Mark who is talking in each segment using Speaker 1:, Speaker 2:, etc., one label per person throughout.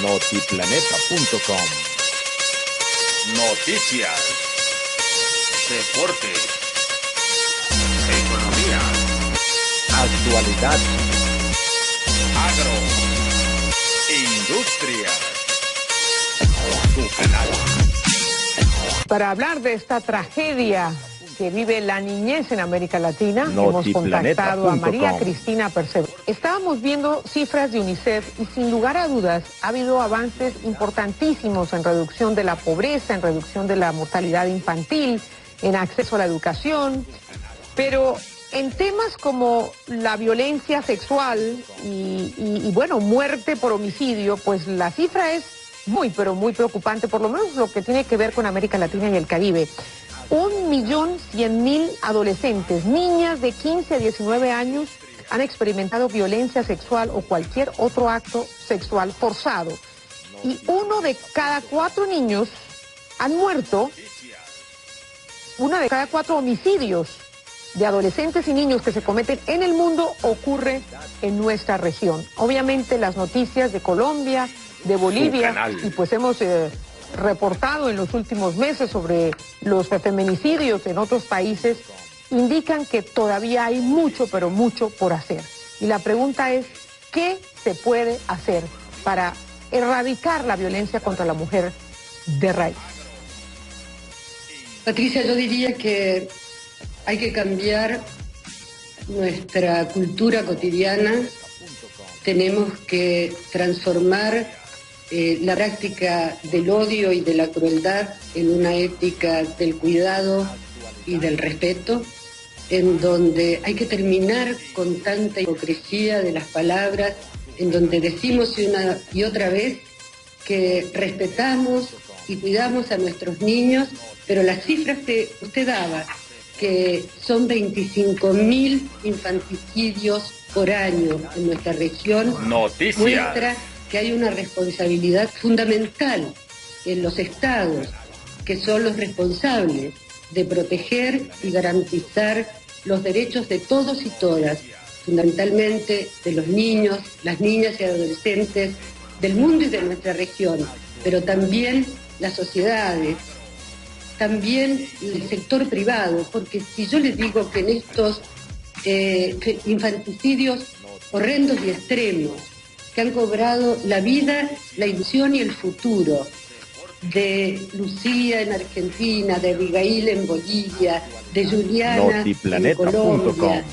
Speaker 1: Notiplaneta.com.
Speaker 2: Noticias, deportes, economía,
Speaker 1: Actualidad.
Speaker 2: agro, industria. Tu canal.
Speaker 3: Para hablar de esta tragedia que vive la niñez en América Latina, hemos contactado a María Cristina Percebo. Estábamos viendo cifras de UNICEF y sin lugar a dudas ha habido avances importantísimos en reducción de la pobreza, en reducción de la mortalidad infantil, en acceso a la educación, pero en temas como la violencia sexual y bueno, muerte por homicidio, pues la cifra es pero muy preocupante, por lo menos lo que tiene que ver con América Latina y el Caribe. 1.100.000 adolescentes, niñas de 15 a 19 años, han experimentado violencia sexual o cualquier otro acto sexual forzado. Y 1 de cada 4 niños han muerto. 1 de cada 4 homicidios de adolescentes y niños que se cometen en el mundo ocurre en nuestra región. Obviamente las noticias de Colombia, de Bolivia, y pues hemos reportado en los últimos meses sobre los feminicidios en otros países, indican que todavía hay mucho, pero mucho por hacer. Y la pregunta es, ¿qué se puede hacer para erradicar la violencia contra la mujer de raíz?
Speaker 4: Patricia, yo diría que hay que cambiar nuestra cultura cotidiana, tenemos que transformar la práctica del odio y de la crueldad en una ética del cuidado y del respeto, en donde hay que terminar con tanta hipocresía de las palabras, en donde decimos una y otra vez que respetamos y cuidamos a nuestros niños, pero las cifras que usted daba, que son 25.000 infanticidios por año en nuestra región, muestra que hay una responsabilidad fundamental en los estados, que son los responsables de proteger y garantizar los derechos de todos y todas, fundamentalmente de los niños, las niñas y adolescentes del mundo y de nuestra región, pero también las sociedades, también el sector privado, porque si yo les digo que en estos infanticidios horrendos y extremos, que han cobrado la vida, la ilusión y el futuro de Lucía en Argentina, de Abigail en Bolivia, de Juliana en Colombia,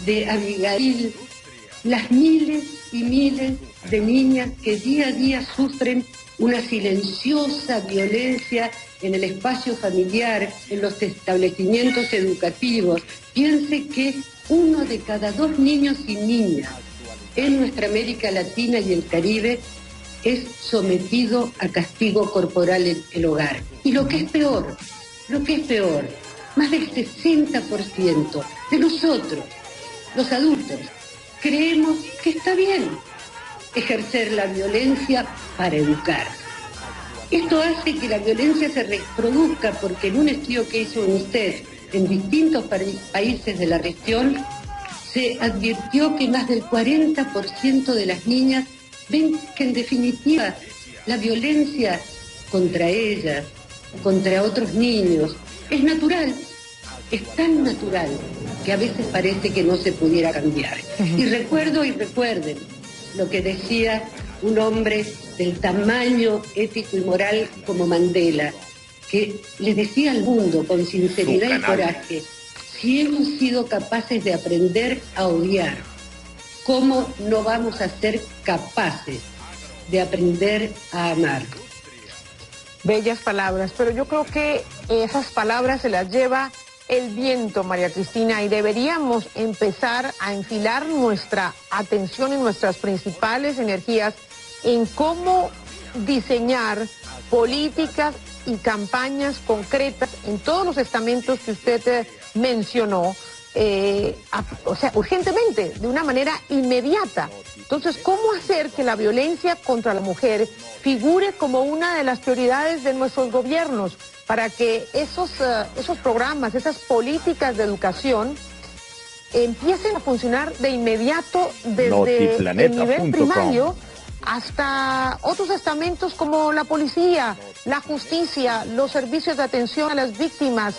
Speaker 4: de Abigail, las miles y miles de niñas que día a día sufren una silenciosa violencia en el espacio familiar, en los establecimientos educativos. Piense que 1 de cada 2 niños y niñas en nuestra América Latina y el Caribe es sometido a castigo corporal en el hogar. Y lo que es peor, más del 60% de nosotros, los adultos, creemos que está bien ejercer la violencia para educar. Esto hace que la violencia se reproduzca porque en un estudio que hizo UNICEF en distintos países de la región, se advirtió que más del 40% de las niñas ven que en definitiva la violencia contra ellas, contra otros niños, es natural, es tan natural que a veces parece que no se pudiera cambiar. Y recuerden lo que decía un hombre del tamaño ético y moral como Mandela, que le decía al mundo con sinceridad y coraje: si hemos sido capaces de aprender a odiar, ¿cómo no vamos a ser capaces de aprender a amar?
Speaker 3: Bellas palabras, pero yo creo que esas palabras se las lleva el viento, María Cristina, y deberíamos empezar a enfilar nuestra atención y nuestras principales energías en cómo diseñar políticas y campañas concretas en todos los estamentos que usted mencionó, urgentemente, de una manera inmediata. Entonces, ¿cómo hacer que la violencia contra la mujer figure como una de las prioridades de nuestros gobiernos para que esos programas, esas políticas de educación empiecen a funcionar de inmediato desde el nivel primario hasta otros estamentos como la policía, la justicia, los servicios de atención a las víctimas,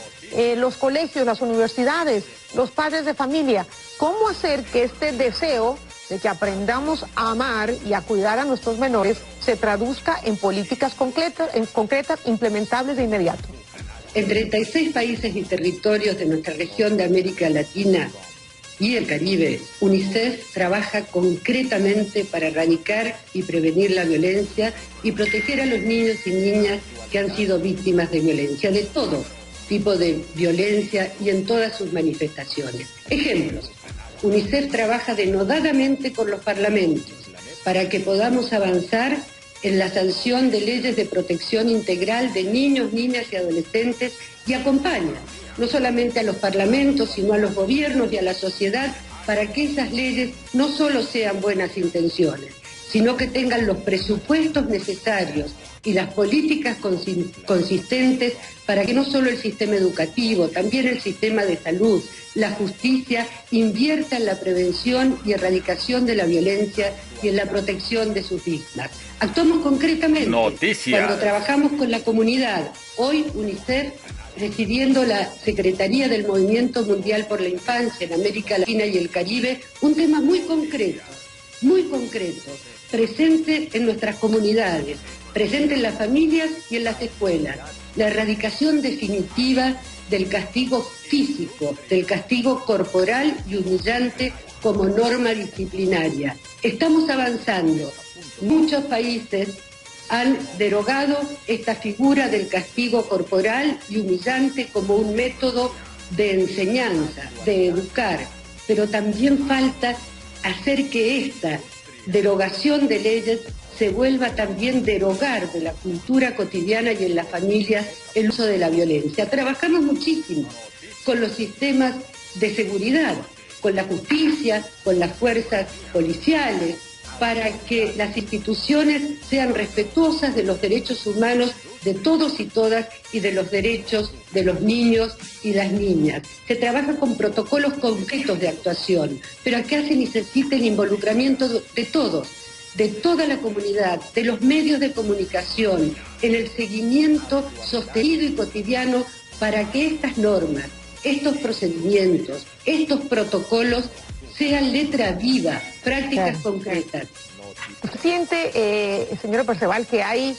Speaker 3: los colegios, las universidades, los padres de familia. ¿Cómo hacer que este deseo de que aprendamos a amar y a cuidar a nuestros menores se traduzca en políticas concretas, implementables de inmediato?
Speaker 4: En 36 países y territorios de nuestra región de América Latina y el Caribe, UNICEF trabaja concretamente para erradicar y prevenir la violencia y proteger a los niños y niñas que han sido víctimas de violencia, de todo tipo de violencia y en todas sus manifestaciones. Ejemplos: UNICEF trabaja denodadamente con los parlamentos para que podamos avanzar en la sanción de leyes de protección integral de niños, niñas y adolescentes, y acompaña no solamente a los parlamentos, sino a los gobiernos y a la sociedad para que esas leyes no solo sean buenas intenciones, sino que tengan los presupuestos necesarios y las políticas consistentes para que no solo el sistema educativo, también el sistema de salud, la justicia, invierta en la prevención y erradicación de la violencia y en la protección de sus víctimas. Actuamos concretamente cuando trabajamos con la comunidad. Hoy UNICEF, presidiendo la Secretaría del Movimiento Mundial por la Infancia en América Latina y el Caribe, un tema muy concreto, presente en nuestras comunidades, presente en las familias y en las escuelas: la erradicación definitiva del castigo físico, del castigo corporal y humillante como norma disciplinaria. Estamos avanzando. Muchos países han derogado esta figura del castigo corporal y humillante como un método de enseñanza, de educar, pero también falta hacer que esta derogación de leyes se vuelva también derogar de la cultura cotidiana y en las familias el uso de la violencia. Trabajamos muchísimo con los sistemas de seguridad, con la justicia, con las fuerzas policiales, para que las instituciones sean respetuosas de los derechos humanos de todos y todas y de los derechos de los niños y las niñas. Se trabaja con protocolos concretos de actuación, pero acá se necesita el involucramiento de todos, de toda la comunidad, de los medios de comunicación, en el seguimiento sostenido y cotidiano para que estas normas, estos procedimientos, estos protocolos sean letra viva, prácticas concretas.
Speaker 3: ¿Usted siente, señora Perceval, que hay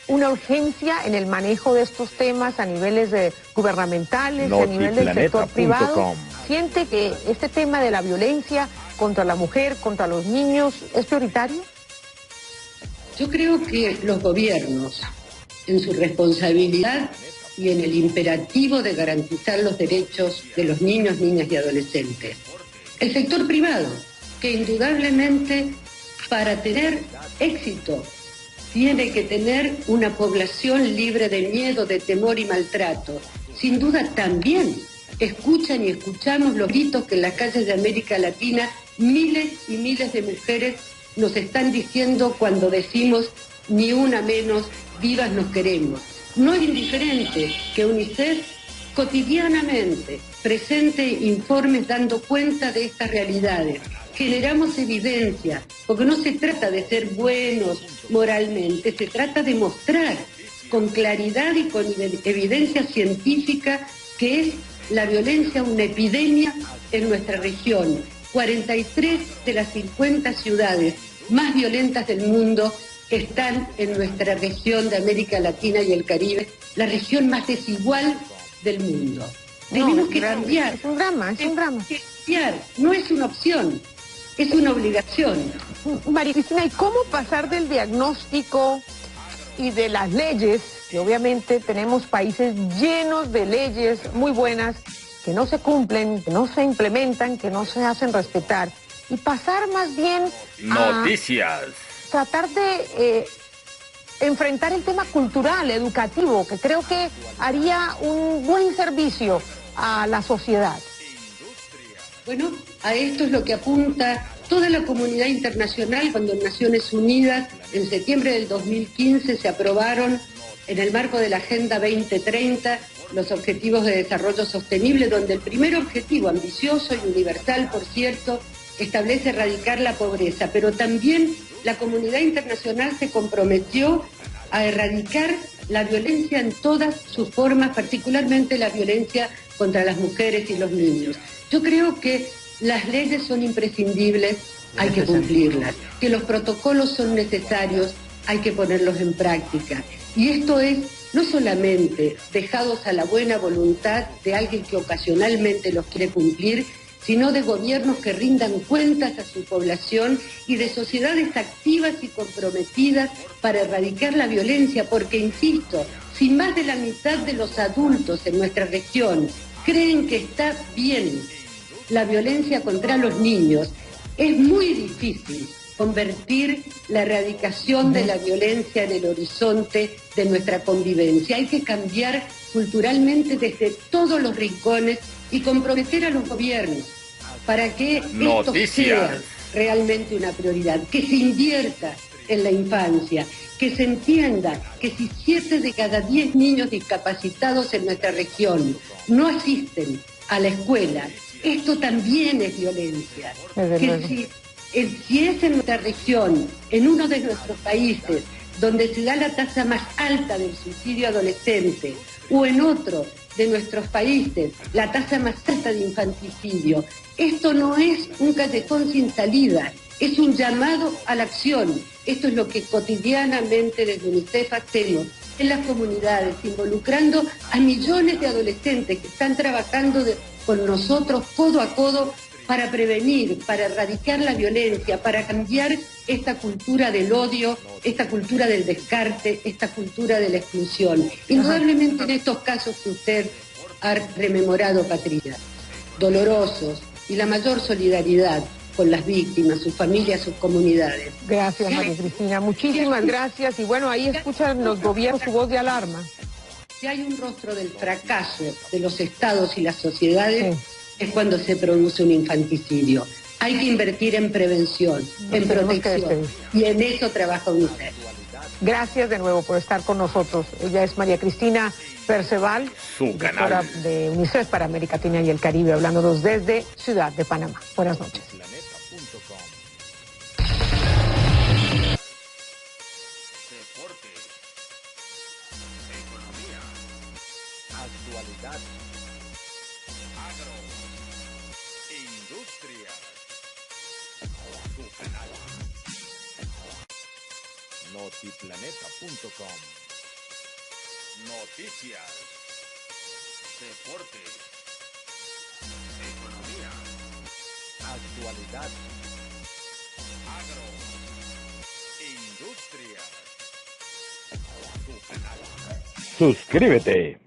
Speaker 3: una urgencia en el manejo de estos temas a niveles gubernamentales, a nivel del sector privado? ¿Siente que este tema de la violencia contra la mujer, contra los niños, es prioritario?
Speaker 4: Yo creo que los gobiernos, en su responsabilidad y en el imperativo de garantizar los derechos de los niños, niñas y adolescentes, el sector privado, que indudablemente para tener éxito tiene que tener una población libre de miedo, de temor y maltrato. Sin duda también escuchan y escuchamos los gritos que en las calles de América Latina miles y miles de mujeres nos están diciendo cuando decimos ni una menos, vivas nos queremos. No es indiferente que UNICEF cotidianamente presente informes dando cuenta de estas realidades. Generamos evidencia, porque no se trata de ser buenos moralmente, se trata de mostrar con claridad y con evidencia científica que es la violencia una epidemia en nuestra región. 43 de las 50 ciudades más violentas del mundo están en nuestra región de América Latina y el Caribe, la región más desigual del mundo. Tenemos que cambiar.
Speaker 3: Es un drama, es un drama.
Speaker 4: Cambiar, no es una opción, es una obligación.
Speaker 3: María Cristina, ¿y cómo pasar del diagnóstico y de las leyes, que obviamente tenemos países llenos de leyes muy buenas, que no se cumplen, que no se implementan, que no se hacen respetar, y pasar más bien a tratar de enfrentar el tema cultural, educativo, que creo que haría un buen servicio a la sociedad?
Speaker 4: Bueno, a esto es lo que apunta toda la comunidad internacional cuando en Naciones Unidas en septiembre del 2015 se aprobaron en el marco de la Agenda 2030 los Objetivos de Desarrollo Sostenible, donde el primer objetivo, ambicioso y universal, por cierto, establece erradicar la pobreza, pero también la comunidad internacional se comprometió a erradicar la violencia en todas sus formas, particularmente la violencia contra las mujeres y los niños. Yo creo que las leyes son imprescindibles, hay que cumplirlas, que los protocolos son necesarios, hay que ponerlos en práctica. Y esto es no solamente dejados a la buena voluntad de alguien que ocasionalmente los quiere cumplir, sino de gobiernos que rindan cuentas a su población y de sociedades activas y comprometidas para erradicar la violencia, porque, insisto, si más de la mitad de los adultos en nuestra región creen que está bien la violencia contra los niños, es muy difícil convertir la erradicación de la violencia en el horizonte de nuestra convivencia. Hay que cambiar culturalmente desde todos los rincones y comprometer a los gobiernos para que esto sea realmente una prioridad, que se invierta en la infancia, que se entienda que si 7 de cada 10 niños discapacitados en nuestra región no asisten a la escuela, esto también es violencia. Que si es en nuestra región, en uno de nuestros países, donde se da la tasa más alta del suicidio adolescente, o en otro de nuestros países, la tasa más alta de infanticidio, esto no es un callejón sin salida, es un llamado a la acción. Esto es lo que cotidianamente desde UNICEF hacemos en las comunidades, involucrando a millones de adolescentes que están trabajando con nosotros codo a codo para prevenir, para erradicar la violencia, para cambiar esta cultura del odio, esta cultura del descarte, esta cultura de la exclusión. Indudablemente en estos casos que usted ha rememorado, Patricia, dolorosos, y la mayor solidaridad con las víctimas, sus familias, sus comunidades.
Speaker 3: Gracias, María Cristina. Muchísimas gracias. Y bueno, ahí escuchan los gobiernos su voz de alarma.
Speaker 4: Si hay un rostro del fracaso de los estados y las sociedades, es cuando se produce un infanticidio. Hay que invertir en prevención, en protección, y en eso trabaja UNICEF.
Speaker 3: Gracias de nuevo por estar con nosotros. Ella es María Cristina Perceval, directora de UNICEF para América Latina y el Caribe, hablándonos desde Ciudad de Panamá. Buenas noches.
Speaker 1: Actualidad.
Speaker 2: Agro. Industria. Tu canal.
Speaker 1: Notiplaneta.com.
Speaker 2: Noticias. Deportes. Economía.
Speaker 1: Actualidad.
Speaker 2: Agro. Industria. Tu canal.
Speaker 1: Suscríbete.